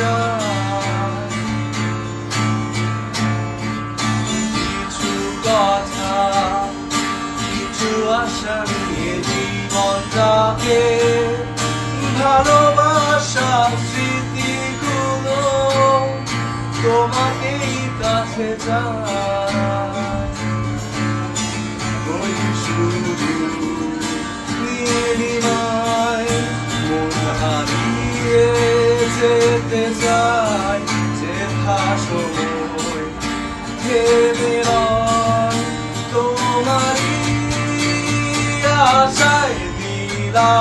যায় কিছু কথা কিছু আশা নিয়ে জীবনটাকে ভালোবাসা স্মৃতিগুলো তোমাকেই কাছে যায় ওই শুধু নীলিমায় মন হারিয়ে যেতে চাই যেথা সময় থেমে নয় তোমারই আশায় দিলা